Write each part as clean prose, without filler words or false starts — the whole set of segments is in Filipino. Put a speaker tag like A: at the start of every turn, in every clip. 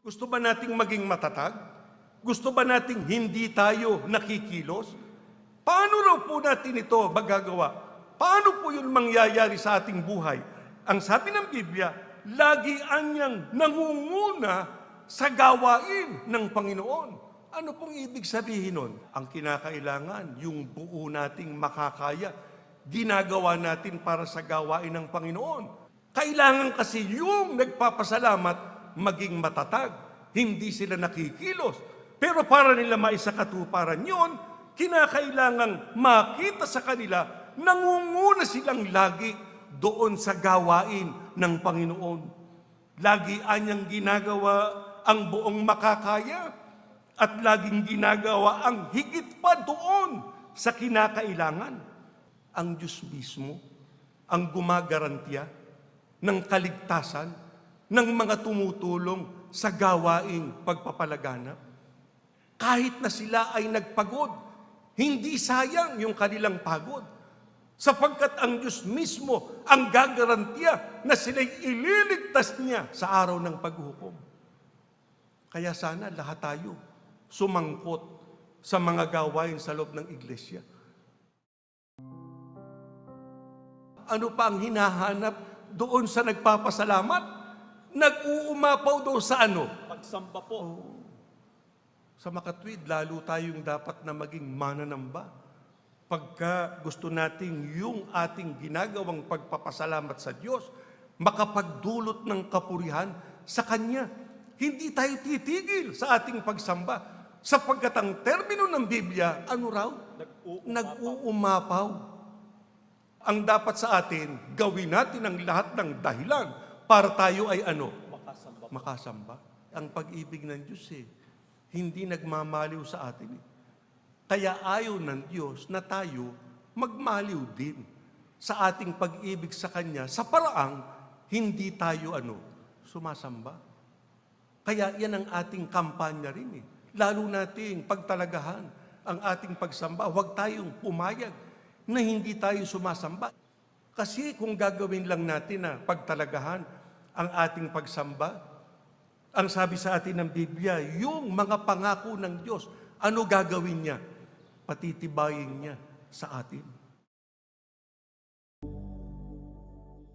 A: Gusto ba nating maging matatag? Gusto ba nating hindi tayo nakikilos? Paano raw po natin ito magagawa? Paano po yun mangyayari sa ating buhay? Ang sabi ng Biblia, lagi anyang nangunguna sa gawain ng Panginoon. Ano pong ibig sabihin nun? Ang kinakailangan, yung buo nating makakaya, ginagawa natin para sa gawain ng Panginoon. Kailangan kasi yung nagpapasalamat maging matatag. Hindi sila nakikilos. Pero para nila maisakatuparan yun, kinakailangang makita sa kanila, nangunguna silang lagi doon sa gawain ng Panginoon. Lagi anyang ginagawa ang buong makakaya at laging ginagawa ang higit pa doon sa kinakailangan. Ang Diyos mismo ang gumagarantiya ng kaligtasan ng mga tumutulong sa gawaing pagpapalaganap. Kahit na sila ay nagpagod, hindi sayang yung kanilang pagod. Sapagkat ang Diyos mismo ang gagarantiya na sila'y ililigtas niya sa araw ng paghukom. Kaya sana lahat tayo sumangkot sa mga gawain sa loob ng iglesia. Ano pa ang hinahanap doon sa nagpapasalamat? Nag-uumapaw daw sa ano?
B: Pagsamba po.
A: Sa makatwid, lalo tayong dapat na maging mananamba. Pagka gusto nating yung ating ginagawang pagpapasalamat sa Diyos, makapagdulot ng kapurihan sa Kanya. Hindi tayo titigil sa ating pagsamba. Sapagkat ang termino ng Biblia, ano raw? Nag-uumapaw. Ang dapat sa atin, gawin natin ang lahat ng dahilan para tayo ay ano? Makasamba. Ang pag-ibig ng Diyos hindi nagmamaliw sa atin. Kaya ayaw ng Diyos na tayo magmaliw din sa ating pag-ibig sa Kanya sa paraang hindi tayo sumasamba. Kaya yan ang ating kampanya rin. Lalo nating pagtalagahan ang ating pagsamba. Huwag tayong pumayag na hindi tayo sumasamba. Kasi kung gagawin lang natin na pagtalagahan ang ating pagsamba, ang sabi sa atin ng Biblia, yung mga pangako ng Diyos, ano gagawin niya? Patitibayin niya sa atin.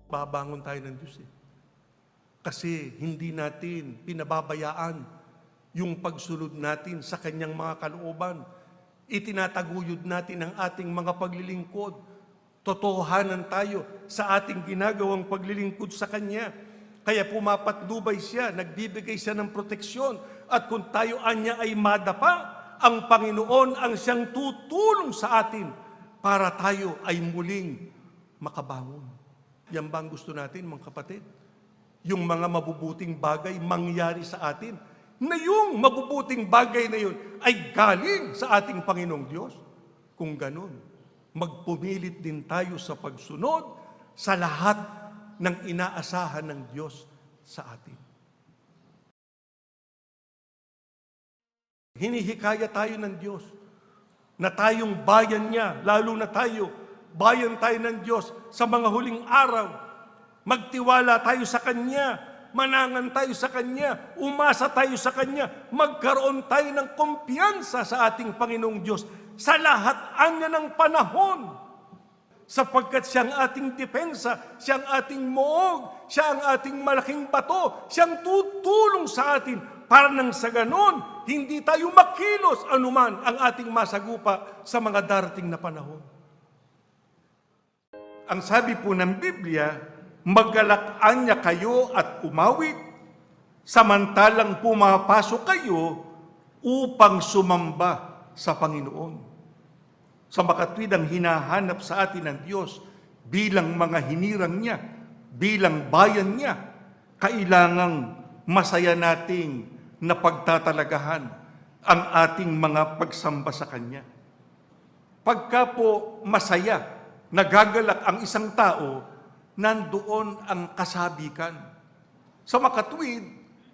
A: Babangon tayo ng Diyos Kasi hindi natin pinababayaan yung pagsunod natin sa Kanyang mga kalooban. Itinataguyod natin ang ating mga paglilingkod. Totohanan tayo sa ating ginagawang paglilingkod sa Kanya. Kaya pumapatnubay siya, nagbibigay siya ng proteksyon. At kung tayo anya ay madapa, ang Panginoon ang siyang tutulong sa atin para tayo ay muling makabangon. Yan ba ang gusto natin, mga kapatid? Yung mga mabubuting bagay mangyari sa atin, na yung mabubuting bagay na yun ay galing sa ating Panginoong Diyos. Kung ganun, magpumilit din tayo sa pagsunod sa lahat ng inaasahan ng Diyos sa atin. Hinihikaya tayo ng Diyos na tayong bayan niya, lalo na tayo, bayan tayo ng Diyos sa mga huling araw. Magtiwala tayo sa Kanya, manangan tayo sa Kanya, umasa tayo sa Kanya, magkaroon tayo ng kumpiyansa sa ating Panginoong Diyos sa lahat anya ng panahon. Sapagkat siya ang ating depensa, siya ang ating moog, siya ang ating malaking bato, siya ang tutulong sa atin para nang sa ganon, hindi tayo makilos anuman ang ating masagupa sa mga darating na panahon. Ang sabi po ng Biblia, maggalak-anya kayo at umawit, samantalang pumapasok kayo upang sumamba sa Panginoon. Sa makatwid ang hinahanap sa atin ng Diyos bilang mga hinirang niya, bilang bayan niya, kailangang masaya nating napagtatalagahan ang ating mga pagsamba sa Kanya. Pagka po masaya, nagagalak ang isang tao, nandoon ang kasabikan. Sa makatwid,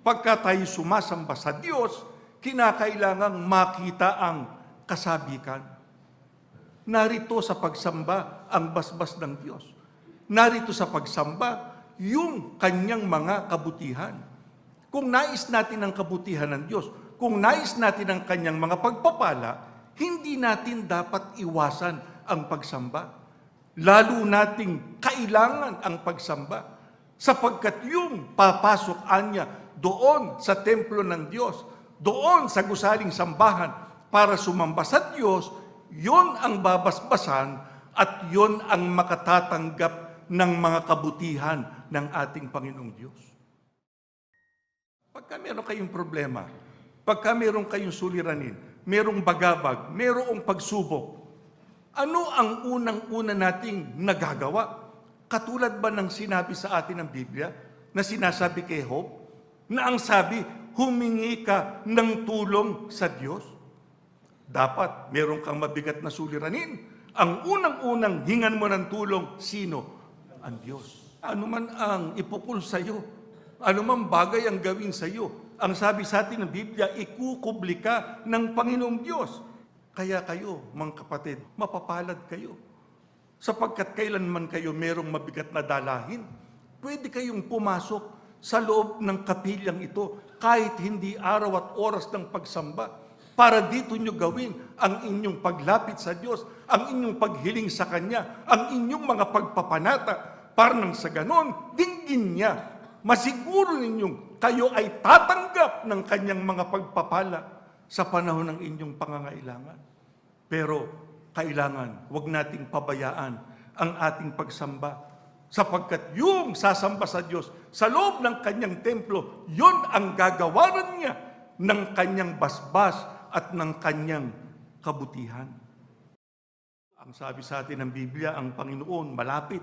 A: pagka tayo sumasamba sa Diyos, kinakailangang makita ang kasabikan. Narito sa pagsamba ang basbas ng Diyos. Narito sa pagsamba yung Kanyang mga kabutihan. Kung nais natin ang kabutihan ng Diyos, kung nais natin ang kanyang mga pagpapala, hindi natin dapat iwasan ang pagsamba. Lalo nating kailangan ang pagsamba sapagkat yung papasok anya doon sa templo ng Diyos, doon sa gusaling sambahan para sumamba sa Diyos, yon ang babasbasan at yon ang makatatanggap ng mga kabutihan ng ating Panginoong Diyos. Pagka meron kayong problema, pagka meron kayong suliranin, merong bagabag, merong pagsubok, ano ang unang-una nating nagagawa? Katulad ba ng sinabi sa atin ng Biblia na sinasabi kay Job, na ang sabi, humingi ka ng tulong sa Diyos? Dapat meron kang mabigat na suliranin. Ang unang-unang hingan mo ng tulong, sino? Ang Diyos. Ano man ang ipukul sa iyo, ano man bagay ang gawin sa iyo, ang sabi sa atin ng Biblia, ikukubli ka ng Panginoong Diyos. Kaya kayo, mga kapatid, mapapalad kayo. Sapagkat kailanman kayo merong mabigat na dalahin, pwede kayong pumasok sa loob ng kapilyang ito kahit hindi araw at oras ng pagsamba para dito nyo gawin ang inyong paglapit sa Diyos, ang inyong paghiling sa Kanya, ang inyong mga pagpapanata para nang sa ganon, dinggin niya. Masiguro ninyong kayo ay tatanggap ng Kanyang mga pagpapala sa panahon ng inyong pangangailangan. Pero kailangan, wag nating pabayaan ang ating pagsamba. Sapagkat yung sasamba sa Diyos sa loob ng Kanyang templo, yun ang gagawaran niya ng Kanyang basbas at ng Kanyang kabutihan. Ang sabi sa atin ng Biblia, ang Panginoon malapit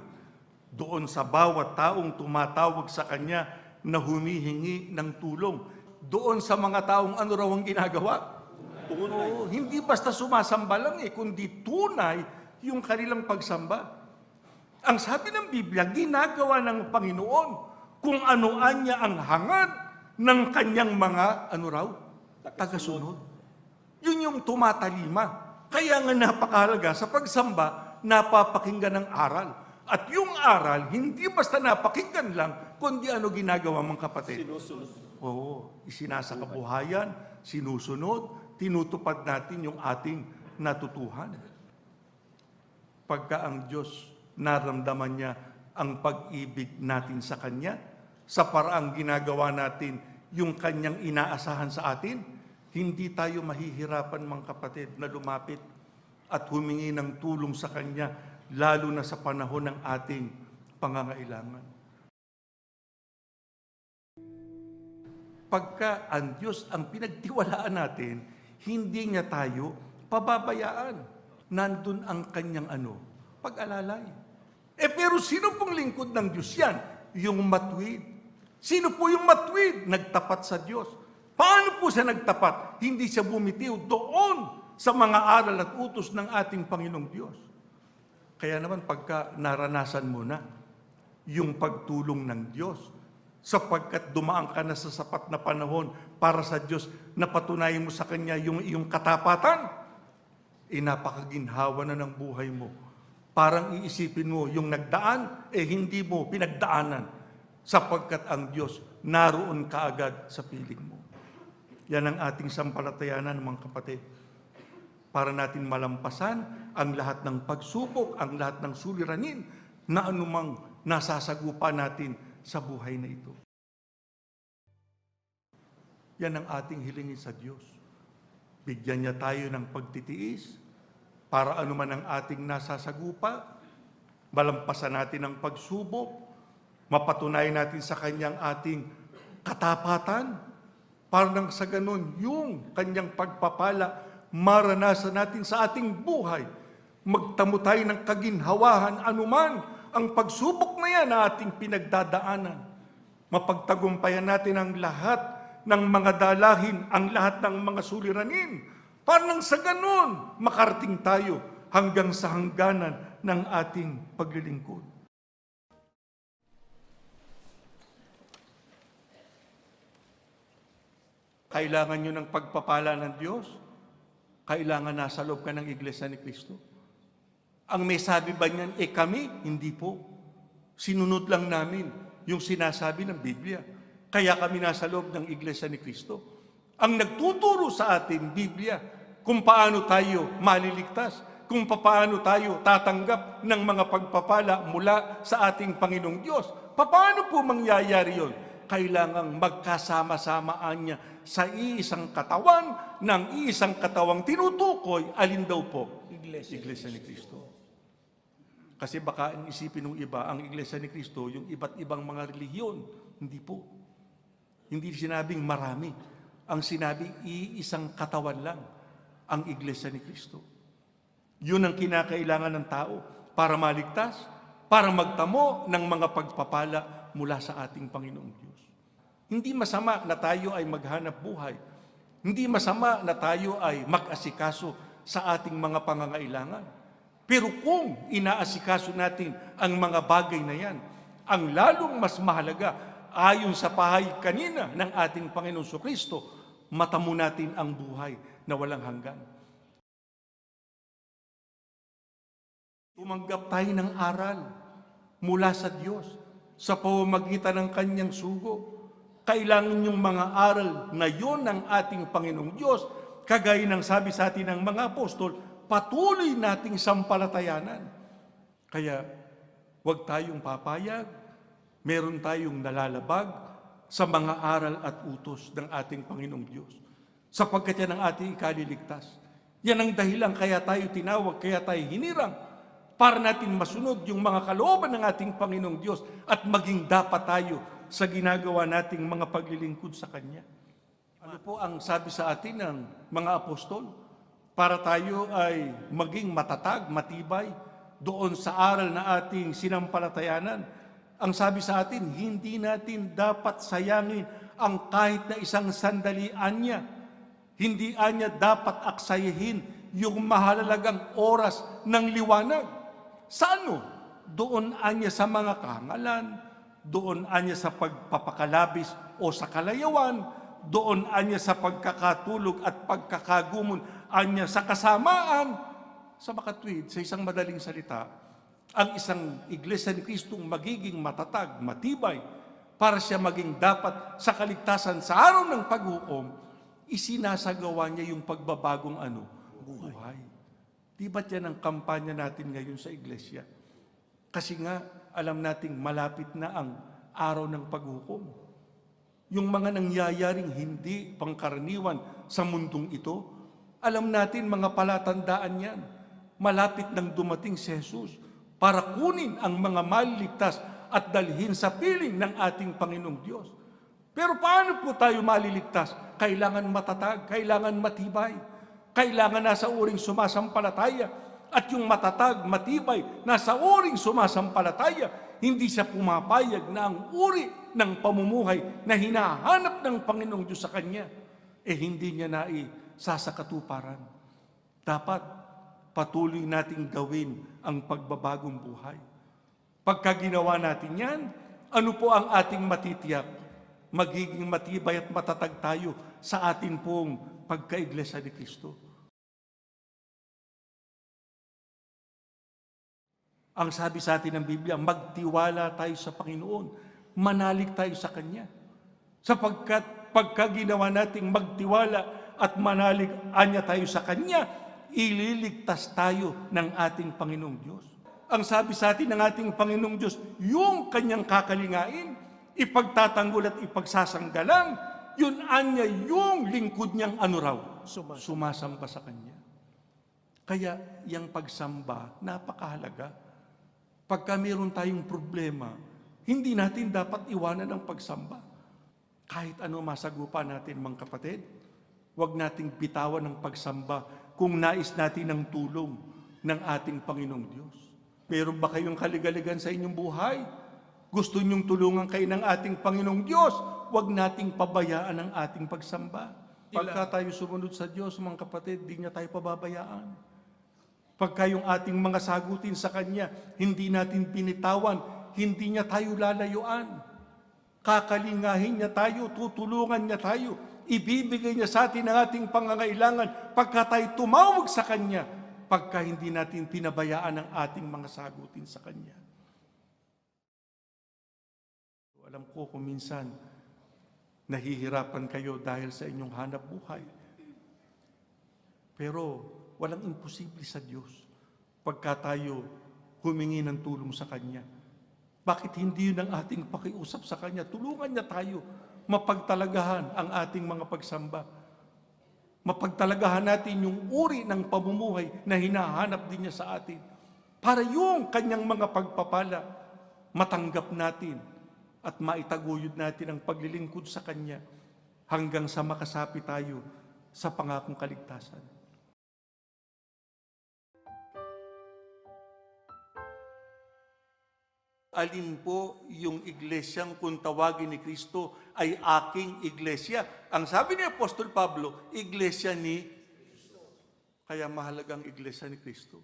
A: doon sa bawat taong tumatawag sa Kanya na humihingi ng tulong. Doon sa mga taong ano raw ang ginagawa? Tunay. Hindi basta sumasamba lang kundi tunay yung kanilang pagsamba. Ang sabi ng Biblia, ginagawa ng Panginoon kung anoan niya ang hangad ng Kanyang mga, tagasunod. Yun yung tumatalima. Kaya nga napakahalaga sa pagsamba, napapakinggan ng aral. At yung aral, hindi basta napakinggan lang, kundi ano ginagawa mga kapatid? Sinusunod. Oo, isinasakabuhayan, sinusunod, tinutupad natin yung ating natutuhan. Pagka ang Diyos naramdaman niya ang pag-ibig natin sa Kanya, sa paraang ginagawa natin yung Kanyang inaasahan sa atin, hindi tayo mahihirapan mga kapatid na lumapit at humingi ng tulong sa Kanya, lalo na sa panahon ng ating pangangailangan. Pagka ang Diyos ang pinagtiwalaan natin, hindi niya tayo pababayaan. Nandun ang Kanyang pag-alalay. Pero sino pong lingkod ng Diyos yan? Yung matuwid. Sino po yung matuwid? Nagtapat sa Diyos. Paano po siya nagtapat? Hindi siya bumitiw doon sa mga aral at utos ng ating Panginoong Diyos. Kaya naman pagka naranasan mo na yung pagtulong ng Diyos, sapagkat dumaan ka na sa sapat na panahon para sa Diyos na patunayan mo sa Kanya yung iyong katapatan, napakaginhawa na ng buhay mo. Parang iisipin mo, yung nagdaan, hindi mo pinagdaanan, sapagkat ang Diyos naroon kaagad sa piling mo. Yan ang ating sampalatayanan, mga kapatid. Para natin malampasan ang lahat ng pagsubok, ang lahat ng suliranin na anumang nasasagupa natin sa buhay na ito. Yan ang ating hilingin sa Diyos. Bigyan niya tayo ng pagtitiis para anuman ang ating nasasagupa, malampasan natin ang pagsubok, mapatunayan natin sa Kanyang ating katapatan, para nang sa ganun yung Kanyang pagpapala maranasan natin sa ating buhay. Magtamo tayo ng kaginhawahan anuman ang pagsubok na yan na ating pinagdadaanan. Mapagtagumpayan natin ang lahat ng mga dalahin, ang lahat ng mga suliranin. Para nang sa ganun, makarating tayo hanggang sa hangganan ng ating paglilingkod. Kailangan nyo ng pagpapala ng Diyos? Kailangan nasa loob ka ng Iglesia ni Cristo? Ang may sabi ba niyan, kami? Hindi po. Sinunod lang namin yung sinasabi ng Biblia. Kaya kami nasa loob ng Iglesia ni Cristo. Ang nagtuturo sa atin, Biblia, kung paano tayo maliligtas, kung paano tayo tatanggap ng mga pagpapala mula sa ating Panginoong Diyos. Paano po mangyayari yon? Kailangang magkasama-samaan niya sa iisang katawan ng iisang katawang tinutukoy. Alin daw po? Iglesia ni Cristo. Kasi baka ang isipin ng iba, ang Iglesia ni Cristo, yung iba't ibang mga relihiyon. Hindi po. Hindi sinabing marami. Ang sinabing iisang katawan lang ang Iglesia ni Cristo. Yun ang kinakailangan ng tao para maligtas, para magtamo ng mga pagpapala mula sa ating Panginoong Diyos. Hindi masama na tayo ay maghanap buhay. Hindi masama na tayo ay mag-asikaso sa ating mga pangangailangan. Pero kung inaasikaso natin ang mga bagay na yan, ang lalong mas mahalaga, ayon sa pahayag kanina ng ating Panginoon Jesucristo, matamo natin ang buhay na walang hanggan. Tumanggap tayo ng aral mula sa Diyos sa pamamagitan ng Kanyang sugo. Kailangan yung mga aral na yun ng ating Panginoong Diyos, kagaya ng sabi sa atin ng mga apostol, patuloy nating sampalatayanan. Kaya huwag tayong papayag, meron tayong nalalabag sa mga aral at utos ng ating Panginoong Diyos. Sapagkat yan ang ating ikaliligtas. Yan ang dahilan kaya tayo tinawag, kaya tayo hinirang, para natin masunod yung mga kalooban ng ating Panginoong Diyos at maging dapat tayo sa ginagawa nating mga paglilingkod sa Kanya. Ano po ang sabi sa atin ng mga apostol? Para tayo ay maging matatag, matibay doon sa aral na ating sinampalatayanan. Ang sabi sa atin, hindi natin dapat sayangin ang kahit na isang sandali anya. Hindi anya dapat aksayahin yung mahalagang oras ng liwanag. Sa ano? Doon anya sa mga kahangalan, doon anya sa pagpapakalabis o sa kalayawan, doon anya sa pagkakatulog at pagkakagumon, anya sa kasamaan. Sa makatwid, sa isang madaling salita, ang isang Iglesia ni Cristo magiging matatag, matibay, para siya maging dapat sa kaligtasan sa araw ng paghukom, isinasagawa niya yung pagbabagong buhay. Di ba't yan ang kampanya natin ngayon sa Iglesia? Kasi nga, alam nating malapit na ang araw ng paghukom. Yung mga nangyayaring hindi pangkaraniwan sa mundong ito, alam natin mga palatandaan yan. Malapit nang dumating si Jesus para kunin ang mga maliligtas at dalhin sa piling ng ating Panginoong Diyos. Pero paano po tayo maliligtas? Kailangan matatag, kailangan matibay, kailangan nasa uring sumasampalataya. At yung matatag, matibay, nasa uring sumasampalataya, hindi siya pumapayag na ang uri ng pamumuhay na hinahanap ng Panginoong Diyos sa Kanya, hindi niya naisasakatuparan. Dapat patuloy nating gawin ang pagbabagong buhay. Pagka ginawa natin yan, ano po ang ating matitiyak? Magiging matibay at matatag tayo sa atin pong pagka-Iglesia ni Cristo. Ang sabi sa atin ng Biblia, magtiwala tayo sa Panginoon, manalig tayo sa Kanya. Sapagkat pagka ginawa nating magtiwala at manalig anya tayo sa Kanya, ililigtas tayo ng ating Panginoong Diyos. Ang sabi sa atin ng ating Panginoong Diyos, yung Kanyang kakalingain, ipagtatanggol at ipagsasanggalang, yun anya yung lingkod niyang sumasamba sa Kanya. Kaya yung pagsamba, napakahalaga. Pagka mayroon tayong problema, hindi natin dapat iwanan ang pagsamba. Kahit ano masagupa natin, mga kapatid, huwag nating bitawan ng pagsamba kung nais natin ng tulong ng ating Panginoong Diyos. Meron ba kayong kaligaligan sa inyong buhay? Gusto niyong tulungan kayo ng ating Panginoong Diyos? Huwag nating pabayaan ang ating pagsamba. Pagka tayo sumunod sa Diyos, mga kapatid, di niya tayo pababayaan. Pagka yung ating mga sagutin sa Kanya, hindi natin pinitawan, hindi niya tayo lalayuan. Kakalingahin niya tayo, tutulungan niya tayo, ibibigay niya sa atin ang ating pangangailangan pagka tayo tumawag sa Kanya, pagka hindi natin pinabayaan ang ating mga sagutin sa Kanya. Alam ko kung minsan, Nahihirapan kayo dahil sa inyong hanap buhay. Pero walang imposible sa Diyos pagka tayo humingi ng tulong sa Kanya. Bakit hindi yun ang ating pakiusap sa Kanya? Tulungan niya tayo mapagtalagahan ang ating mga pagsamba. Mapagtalagahan natin yung uri ng pamumuhay na hinahanap din niya sa atin. Para yung Kanyang mga pagpapala, matanggap natin at maitaguyod natin ang paglilingkod sa Kanya hanggang sa makasapi tayo sa pangakong kaligtasan. Alin po yung iglesyang kung tawagin ni Kristo ay aking iglesia? Ang sabi ni Apostol Pablo, iglesia ni Kristo. Kaya mahalagang iglesia ni Kristo.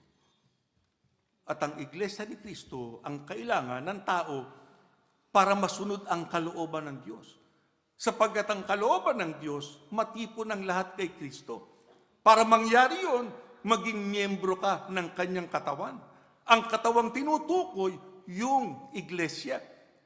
A: At ang iglesia ni Kristo ang kailangan ng tao para masunod ang kalooban ng Diyos. Sapagkat ang kalooban ng Diyos, matipon ang lahat kay Kristo. Para mangyari yun, maging miyembro ka ng kanyang katawan. Ang katawang tinutukoy, yung iglesia.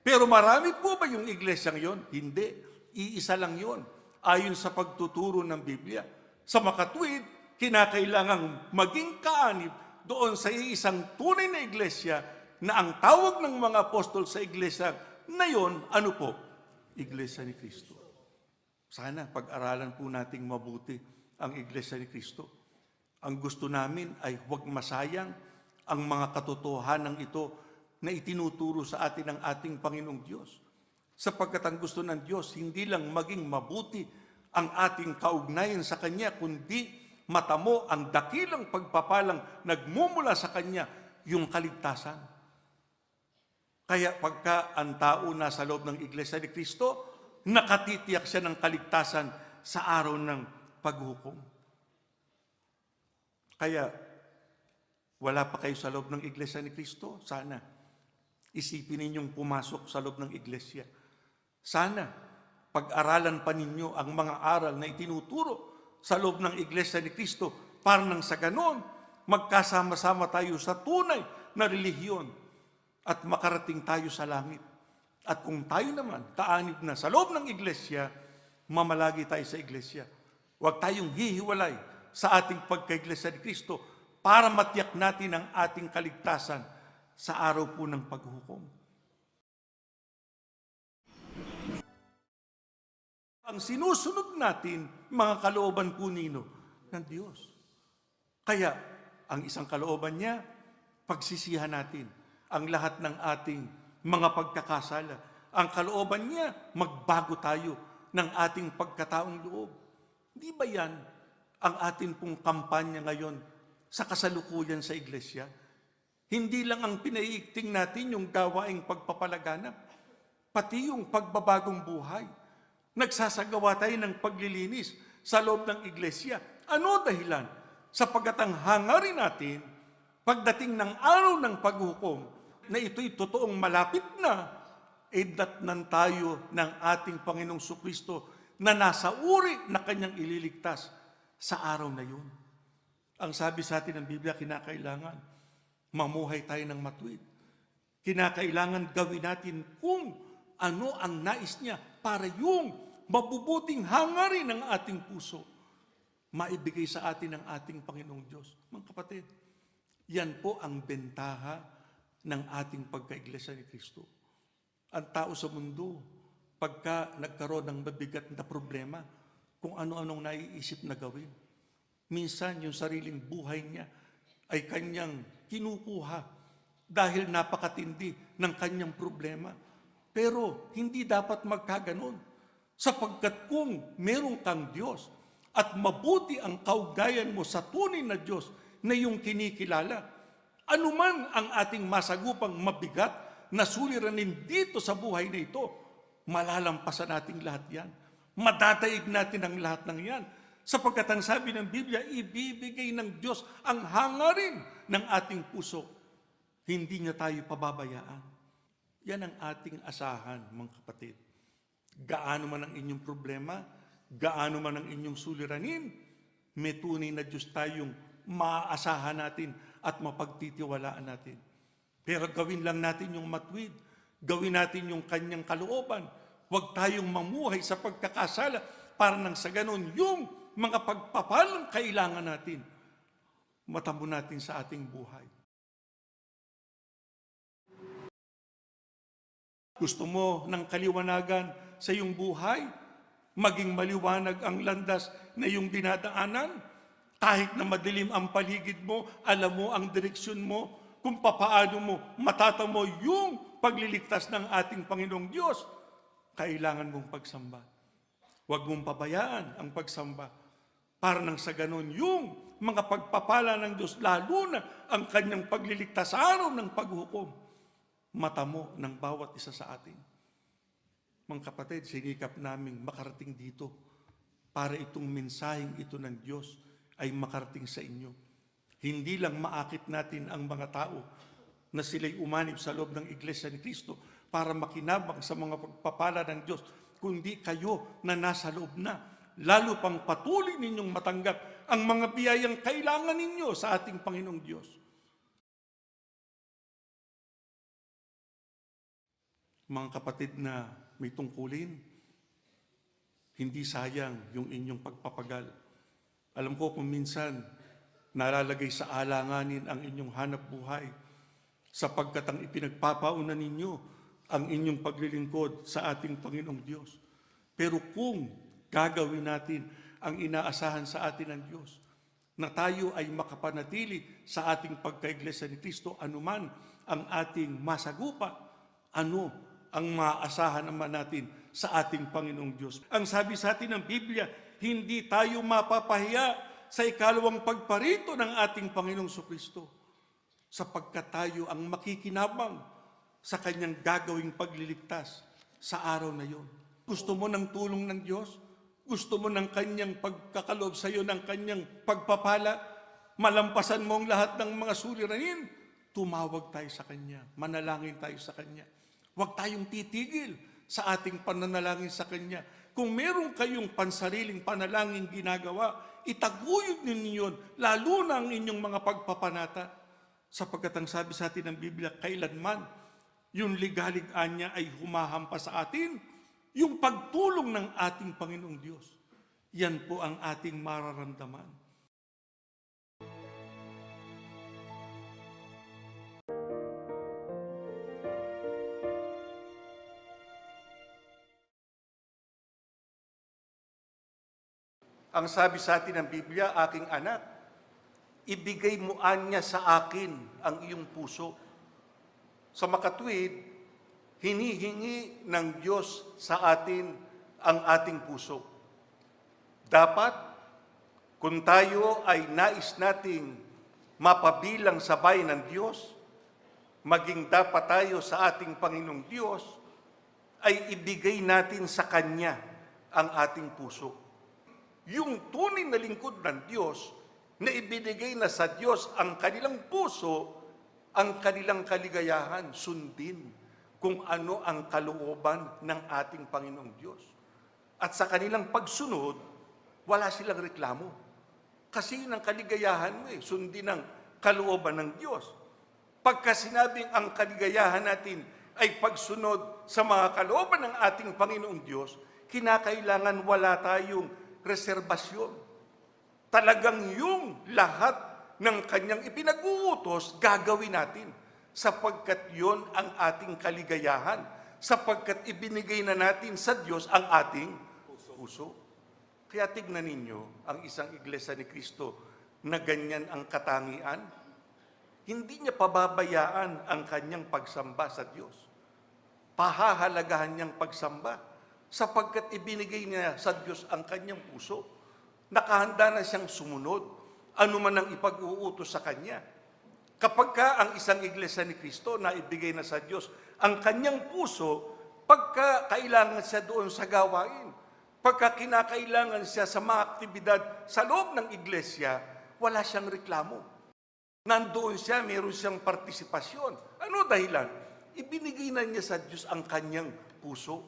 A: Pero marami po ba yung iglesyang yon? Hindi. Iisa lang yon. Ayon sa pagtuturo ng Biblia. Sa makatwid, kinakailangang maging kaanib doon sa isang tunay na iglesia na ang tawag ng mga apostol sa iglesia na yon, ano po? Iglesia ni Kristo. Sana pag-aralan po nating mabuti ang iglesia ni Kristo. Ang gusto namin ay huwag masayang ang mga katotohanan ito na itinuturo sa atin ng ating Panginoong Diyos. Sapagkat ang gusto ng Diyos, hindi lang maging mabuti ang ating kaugnayan sa Kanya, kundi matamo ang dakilang pagpapalang nagmumula sa Kanya, yung kaligtasan. Kaya pagka ang tao nasa loob ng Iglesia ni Kristo, nakatitiyak siya ng kaligtasan sa araw ng paghukom. Kaya, wala pa kayo sa loob ng Iglesia ni Kristo? Sana isipin ninyong pumasok sa loob ng iglesia. Sana, pag-aralan pa ninyo ang mga aral na itinuturo sa loob ng iglesia ni Kristo para nang sa ganon, magkasama-sama tayo sa tunay na relihiyon at makarating tayo sa langit. At kung tayo naman, kaanib na sa loob ng iglesia, mamalagi tayo sa iglesia. Huwag tayong hihiwalay sa ating pagka-iglesia ni Kristo para matiyak natin ang ating kaligtasan sa araw po ng paghukom. Ang sinusunod natin, mga kalooban po nino ng Diyos. Kaya, ang isang kalooban niya, pagsisihan natin ang lahat ng ating mga pagkakasala. Ang kalooban niya, magbago tayo ng ating pagkataong loob. Di ba yan ang atin pong kampanya ngayon sa kasalukuyan sa iglesia? Hindi lang ang pinaiigting natin yung gawaing pagpapalaganap, pati yung pagbabagong buhay. Nagsasagawa tayo ng paglilinis sa loob ng iglesia. Ano dahilan? Sapagkat ang hangarin natin, pagdating ng araw ng paghukom, na ito'y totoong malapit na, datnan tayo ng ating Panginoong Sukristo na nasa uri na Kanyang ililigtas sa araw na yun. Ang sabi sa atin ng Biblia, kinakailangan mamuhay tayo ng matuwid. Kinakailangan gawin natin kung ano ang nais niya para yung mabubuting hangarin ng ating puso maibigay sa atin ng ating Panginoong Diyos. Mga kapatid, yan po ang bentaha ng ating pagka-iglesia ni Kristo. Ang tao sa mundo, pagka nagkaroon ng mabigat na problema, kung ano-anong naiisip na gawin. Minsan, yung sariling buhay niya ay kanyang kinukuha dahil napakatindi ng kanyang problema. Pero hindi dapat magkaganon. Sapagkat kung meron kang Diyos at mabuti ang kaugnayan mo sa tunay na Diyos na iyong kinikilala, anuman ang ating masagupang mabigat na suliranin dito sa buhay na ito, malalampasan natin lahat yan. Madadaig natin ang lahat ng yan. Sapagkat ang sabi ng Biblia, ibibigay ng Diyos ang hangarin ng ating puso. Hindi niya tayo pababayaan. Yan ang ating asahan, mga kapatid. Gaano man ang inyong problema, gaano man ang inyong suliranin, may tunay na Diyos tayong maaasahan natin at mapagtitiwalaan natin. Pero gawin lang natin yung matuwid. Gawin natin yung kanyang kalooban. Huwag tayong mamuhay sa pagkakasala para nang sa ganon yung mga pagpapalang kailangan natin, matamo natin sa ating buhay. Gusto mo ng kaliwanagan sa iyong buhay? Maging maliwanag ang landas na iyong dinadaanan? Kahit na madilim ang paligid mo, alam mo ang direksyon mo, kung papaano mo matatamo yung pagliligtas ng ating Panginoong Diyos, kailangan mong pagsamba. Huwag mong pabayaan ang pagsamba para nang sa ganon yung mga pagpapala ng Diyos, lalo na ang kanyang pagliligtas sa araw ng paghukom, matamo ng bawat isa sa atin. Mga kapatid, sinikap naming makarating dito para itong mensaheng ito ng Diyos ay makarating sa inyo. Hindi lang maakit natin ang mga tao na sila'y umanib sa loob ng Iglesia ni Cristo para makinabang sa mga pagpapala ng Diyos, kundi kayo na nasa loob na, lalo pang patuloy ninyong matanggap ang mga biyayang kailangan ninyo sa ating Panginoong Diyos. Mga kapatid na may tungkulin, hindi sayang yung inyong pagpapagal. Alam ko kung minsan nalalagay sa alanganin ang inyong hanap buhay sapagkat ang ipinagpapauna ninyo ang inyong paglilingkod sa ating Panginoong Diyos. Pero kung gagawin natin ang inaasahan sa atin ng Diyos, na tayo ay makapanatili sa ating pagkaiglesia ni Cristo, anuman ang ating masagupa, ano ang maaasahan naman natin sa ating Panginoong Diyos. Ang sabi sa atin ng Biblia, hindi tayo mapapahiya sa ikalawang pagparito ng ating Panginoong Kristo, sapagkat tayo ang makikinabang sa kanyang gagawing pagliligtas sa araw na yon. Gusto mo ng tulong ng Diyos? Gusto mo ng kanyang pagkakaloob sa iyo, ng kanyang pagpapala? Malampasan mo ang lahat ng mga suliranin? Tumawag tayo sa kanya, manalangin tayo sa kanya. Huwag tayong titigil sa ating pananalangin sa kanya. Kung meron kayong pansariling panalangin ginagawa, itaguyod ninyo, lalo na ang inyong mga pagpapanata. Sapagkat ang sabi sa atin ng Biblia, kailanman yung ligalig-an niya ay humahampas sa atin, yung pagtulong ng ating Panginoong Diyos. Yan po ang ating mararamdaman. Ang sabi sa atin ng Biblia, aking anak, ibigay mo anya sa akin ang iyong puso. Sa makatuwid, hinihingi ng Diyos sa atin ang ating puso. Dapat, kung tayo ay nais nating mapabilang sa bayan ng Diyos, maging dapat tayo sa ating Panginoong Diyos, ay ibigay natin sa Kanya ang ating puso. Yung tunay na lingkod ng Diyos na ibinigay na sa Diyos ang kanilang puso, ang kanilang kaligayahan, sundin kung ano ang kalooban ng ating Panginoong Diyos. At sa kanilang pagsunod, wala silang reklamo. Kasi yun ang kaligayahan mo sundin ang kalooban ng Diyos. Pagka sinabing ang kaligayahan natin ay pagsunod sa mga kalooban ng ating Panginoong Diyos, kinakailangan wala tayong reserbasyon. Talagang yung lahat ng kanyang ipinag-uutos, gagawin natin. Sapagkat yon ang ating kaligayahan. Sapagkat ibinigay na natin sa Diyos ang ating puso. Kaya tignan ninyo ang isang iglesia ni Cristo na ganyan ang katangian. Hindi niya pababayaan ang kanyang pagsamba sa Diyos. Pahahalagahan niyang pagsamba. Sapagkat ibinigay niya sa Diyos ang kanyang puso, nakahanda na siyang sumunod, ano man ang ipag-uutos sa kanya. Kapag ka ang isang iglesia ni Cristo na ibigay na sa Diyos ang kanyang puso, pagka kailangan siya doon sa gawain, pagka kinakailangan siya sa mga aktibidad sa loob ng iglesia, wala siyang reklamo. Nandoon siya, meron siyang partisipasyon. Ano dahilan? Ibinigay na niya sa Diyos ang kanyang puso.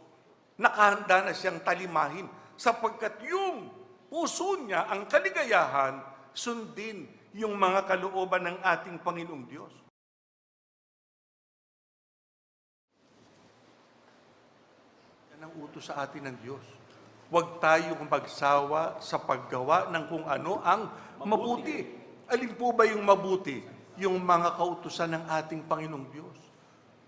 A: Nakahanda na siyang talimahin sapagkat yung puso niya, ang kaligayahan, sundin yung mga kalooban ng ating Panginoong Diyos. Yan ang utos sa atin ng Diyos. Huwag tayong magsawa sa paggawa ng kung ano ang mabuti. Alin po ba yung mabuti? Yung mga kautusan ng ating Panginoong Diyos.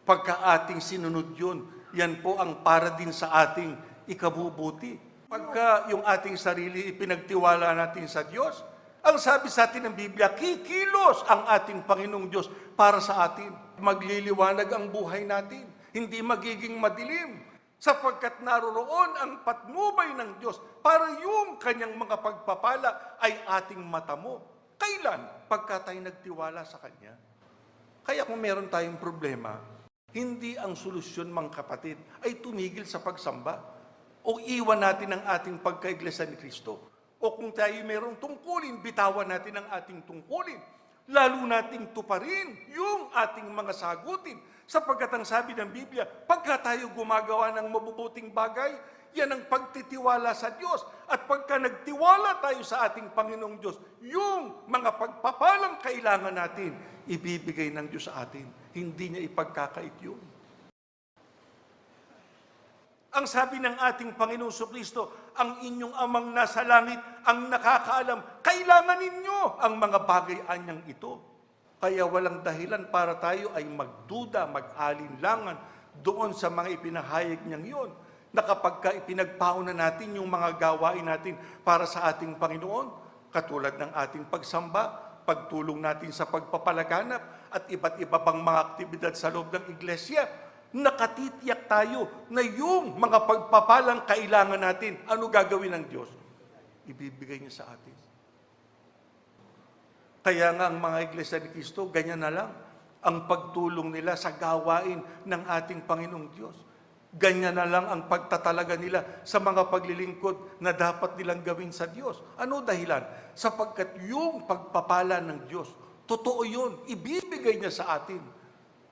A: Pagka ating sinunod yun, yan po ang para din sa ating ikabubuti. Pagka yung ating sarili ipinagtiwala natin sa Diyos, ang sabi sa atin ng Biblia, kikilos ang ating Panginoong Diyos para sa atin. Magliliwanag ang buhay natin, hindi magiging madilim, sapagkat naroroon ang patnubay ng Diyos para yung kanyang mga pagpapala ay ating matamo. Kailan? Pagka tayo nagtiwala sa Kanya. Kaya kung meron tayong problema, hindi ang solusyon, mga kapatid, ay tumigil sa pagsamba o iwan natin ang ating pagkaiglesia ni Kristo. O kung tayo mayroong tungkulin, bitawan natin ang ating tungkulin. Lalo nating tuparin yung ating mga sagutin. Sapagkat ang sabi ng Biblia, pagka tayo gumagawa ng mabubuting bagay, yan ang pagtitiwala sa Diyos. At pagka nagtiwala tayo sa ating Panginoong Diyos, yung mga pagpapalang kailangan natin, ibibigay ng Diyos sa atin. Hindi niya ipagkakait yun. Ang sabi ng ating Panginoong Kristo, ang inyong amang nasa langit ang nakakaalam, kailangan ninyo ang mga bagay-anyang ito. Kaya walang dahilan para tayo ay magduda, mag-alinlangan doon sa mga ipinahayag niyang yun. Na kapag ipinagpauna natin yung mga gawain natin para sa ating Panginoon, katulad ng ating pagsamba, pagtulong natin sa pagpapalaganap, at iba't iba pang mga aktibidad sa loob ng iglesia, nakatitiyak tayo na yung mga pagpapalang kailangan natin, ano gagawin ng Diyos? Ibibigay niya sa atin. Kaya nga ang mga iglesia ni Kristo, ganyan na lang ang pagtulong nila sa gawain ng ating Panginoong Diyos. Ganyan na lang ang pagtatalaga nila sa mga paglilingkod na dapat nilang gawin sa Diyos. Ano dahilan? Sapagkat yung pagpapala ng Diyos, totoo yun, ibibigay niya sa atin.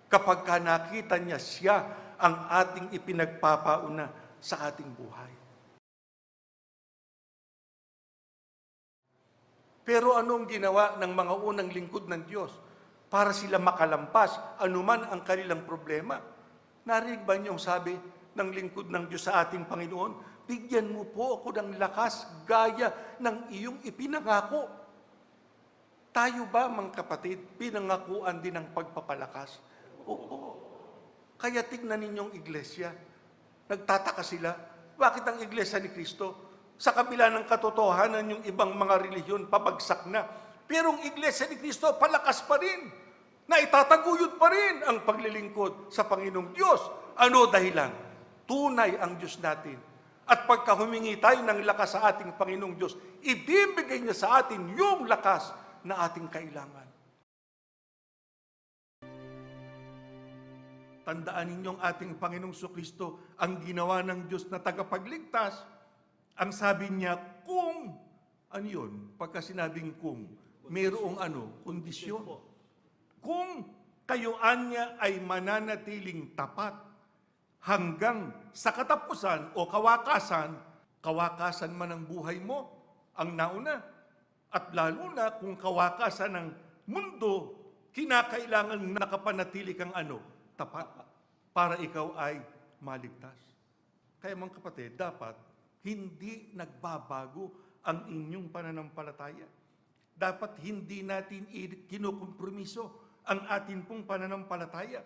A: Kapag nakita niya siya ang ating ipinagpapauna sa ating buhay. Pero anong ginawa ng mga unang lingkod ng Diyos para sila makalampas anuman ang kanilang problema? Narinig ba niyong sabi ng lingkod ng Diyos sa ating Panginoon? Bigyan mo po ako ng lakas gaya ng iyong ipinangako. Tayo ba, mga kapatid, pinangakuan din ng pagpapalakas? Oo. Kaya tignan ninyong iglesia. Nagtataka sila, bakit ang iglesia ni Kristo, sa kabila ng katotohanan yung ibang mga relihiyon, pabagsak na. Pero ang iglesia ni Kristo, palakas pa rin. Na itataguyod pa rin ang paglilingkod sa Panginoong Diyos. Ano dahilan? Tunay ang Diyos natin. At pagka humingi tayo ng lakas sa ating Panginoong Diyos, ibibigay niya sa atin yung lakas na ating kailangan. Tandaan ninyong ating Panginoong Kristo ang ginawa ng Diyos na tagapagligtas. Ang sabi niya, kung, ano yun? Pagka sinabing kung, mayroong kondisyon. Kung kayo anya ay mananatiling tapat hanggang sa katapusan o kawakasan, kawakasan man ang buhay mo, ang nauna. At lalo na kung kawakasan ng mundo, kinakailangan nakapanatili kang tapat para ikaw ay maligtas. Kaya mga kapatid, dapat hindi nagbabago ang inyong pananampalataya. Dapat hindi natin kinukompromiso ang atin pong pananampalataya.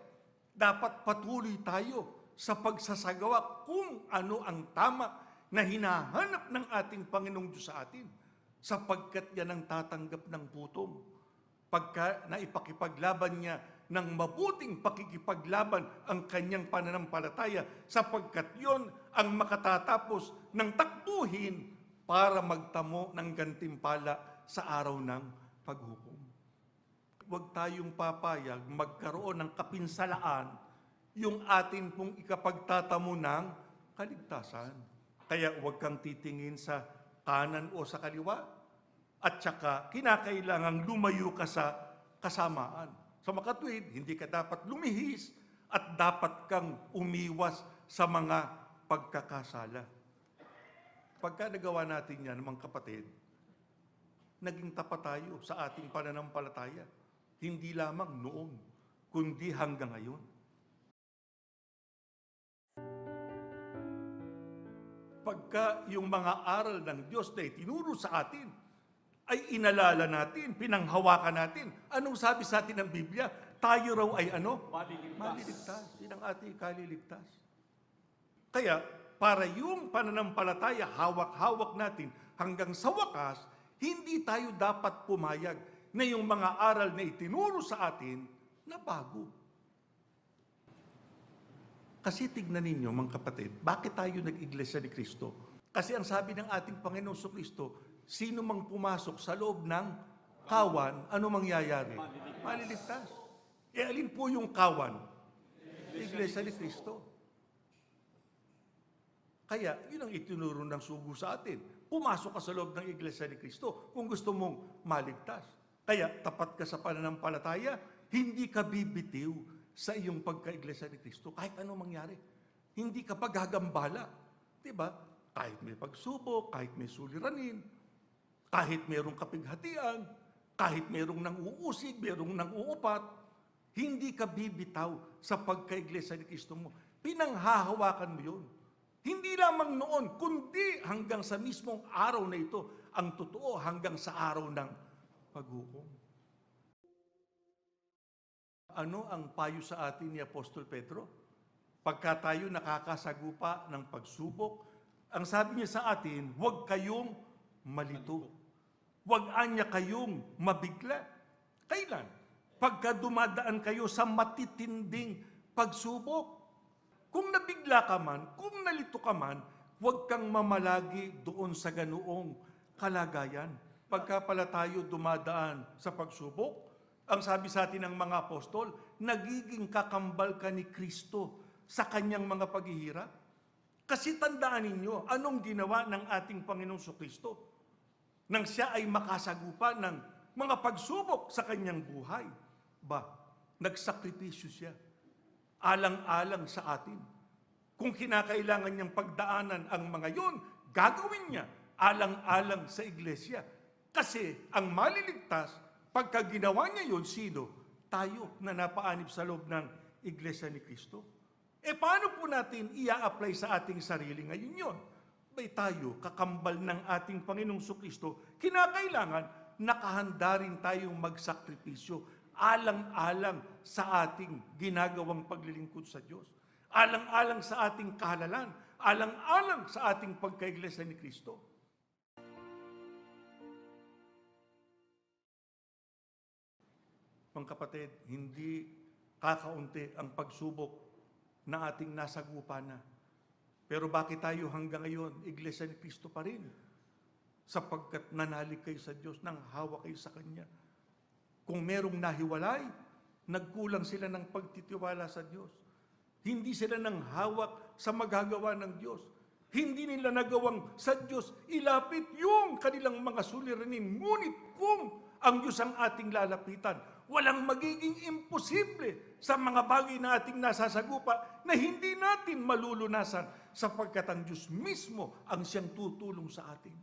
A: Dapat patuloy tayo sa pagsasagawa kung ano ang tama na hinahanap ng ating Panginoong Diyos sa atin, sapagkat yan ang tatanggap ng putom. Pagka naipakipaglaban niya ng mabuting pakikipaglaban ang kanyang pananampalataya, sapagkat yon ang makatatapos ng takbuhin para magtamo ng gantimpala sa araw ng paghukom. Huwag tayong papayag magkaroon ng kapinsalaan yung atin pong ikapagtatamo ng kaligtasan. Kaya huwag kang titingin sa kanan o sa kaliwa, at saka kinakailangang lumayo ka sa kasamaan. Sa makatwid, hindi ka dapat lumihis at dapat kang umiwas sa mga pagkakasala. Pagka nagawa natin yan, mga kapatid, naging tapat tayo sa ating pananampalataya. Hindi lamang noon, kundi hanggang ngayon. pagka yung mga aral ng Diyos na itinuro sa atin ay inalala natin, pinanghawakan natin. Anong sabi sa atin ng Biblia? Tayo raw ay ano? Maliligtas. Yun ang ating kaliligtas. Kaya, para yung pananampalataya, hawak-hawak natin hanggang sa wakas, hindi tayo dapat pumayag na yung mga aral na itinuro sa atin na bago. Kasi tignan ninyo, mga kapatid, bakit tayo nag-iglesia ni Kristo? Kasi ang sabi ng ating Panginoong Kristo, sino mang pumasok sa loob ng kawan, ano mangyayari? Maliligtas. E alin po yung kawan? Iglesia ni Kristo. Kaya, yun ang itinuro ng sugo sa atin. Pumasok ka sa loob ng Iglesia ni Kristo kung gusto mong maligtas. Kaya, tapat ka sa pananampalataya, hindi ka bibitiw sa iyong pagka-Iglesia ni Kristo. Kahit ano mangyari. Hindi ka paggagambala. Diba? Kahit may pagsubok, kahit may suliranin, kahit mayroong kapighatian, kahit mayroong nang-uusig, mayroong nang-uupat, hindi ka bibitaw sa pagka-Iglesia ni Kristo mo. Pinanghahawakan mo yun. Hindi lamang noon, kundi hanggang sa mismong araw na ito, ang totoo hanggang sa araw ng paghukom. Ano ang payo sa atin ni Apostol Pedro? Pagka tayo nakakasagupa ng pagsubok, ang sabi niya sa atin, huwag kayong malito. Huwag anya kayong mabigla. Kailan? Pagka dumadaan kayo sa matitinding pagsubok. Kung nabigla ka man, kung nalito ka man, huwag kang mamalagi doon sa ganoong kalagayan. Pagka pala tayo dumadaan sa pagsubok, ang sabi sa atin ng mga apostol, nagiging kakambal ka ni Kristo sa kanyang mga paghihirap. Kasi tandaan ninyo, anong ginawa ng ating Panginoong Kristo nang siya ay makasagupa ng mga pagsubok sa kanyang buhay? Nagsakripisyo siya. Alang-alang sa atin. Kung kinakailangan niyang pagdaanan ang mga yon, gagawin niya alang-alang sa iglesia. Kasi ang maliligtas, pagka ginawa niya yon, sino? Tayo na napaanib sa loob ng iglesia ni Kristo. Paano po natin ia-apply sa ating sarili ngayon yon? Tayo, kakambal ng ating Panginoong Kristo, kinakailangan nakahanda rin tayong magsakripisyo alang-alang sa ating ginagawang paglilingkod sa Diyos. Alang-alang sa ating kahalalan. Alang-alang sa ating pagkaiglesia ni Kristo. Mga kapatid, hindi kakaunti ang pagsubok na ating nasagupa na. Pero bakit tayo hanggang ngayon, iglesia ni Kristo pa rin? Sapagkat nanalig kayo sa Diyos, nang hawak kayo sa Kanya. Kung merong nahiwalay, nagkulang sila ng pagtitiwala sa Diyos. Hindi sila nang hawak sa magagawa ng Diyos. Hindi nila nagawang sa Diyos ilapit yung kanilang mga suliranin. Ngunit kung ang Diyos ang ating lalapitan, walang magiging imposible sa mga bagay na ating nasasagupa na hindi natin malulunasan sapagkat ang Diyos mismo ang siyang tutulong sa atin.